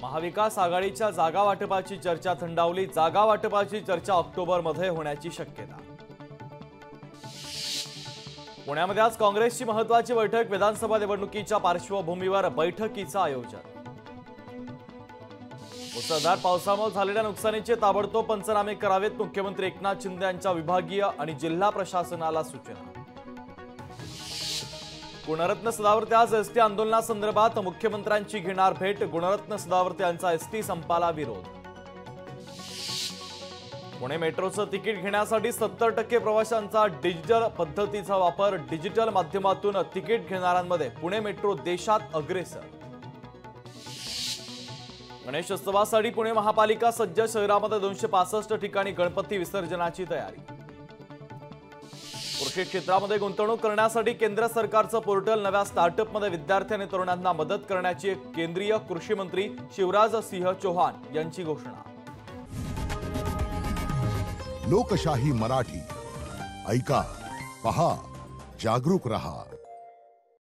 महाविकास आघाडीच्या जागा वाटपाची चर्चा थंडावली। जागा वाटपाची चर्चा ऑक्टोबरमध्ये होण्याची शक्यता। पुण्यामध्ये आज काँग्रेसची महत्त्वाची बैठक। विधानसभा निवडणुकीच्या पार्श्वभूमीवर बैठकीचं आयोजन। मुसळधार पावसामुळे झालेल्या नुकसानीचे ताबडतोब पंचनामे करावेत। मुख्यमंत्री एकनाथ शिंदे यांच्या विभागीय आणि जिल्हा प्रशासनाला सूचना। गुणरत्न सदावर्ते आज एसटी आंदोलनासंदर्भात मुख्यमंत्र्यांची घेणार भेट। गुणरत्न सदावर्ते यांचा एसटी संपाला विरोध। पुणे मेट्रोचं तिकीट घेण्यासाठी 70% प्रवाशांचा डिजिटल पद्धतीचा वापर। डिजिटल माध्यमातून तिकीट घेणाऱ्यांमध्ये पुणे मेट्रो देशात अग्रेसर। गणेशोत्सवासाठी पुणे महापालिका सज्ज। शहरामध्ये 265 ठिकाणी गणपती विसर्जनाची तयारी। कृषी क्षेत्रामध्ये गुंतवणूक करण्यासाठी केंद्र सरकारचं पोर्टल। नव्या स्टार्टअपमध्ये विद्यार्थी आणि तरुणांना मदत करण्याची केंद्रीय कृषी मंत्री शिवराज सिंह चौहान यांची घोषणा। लोकशाही मराठी ऐका, पहा, जागरूक रहा।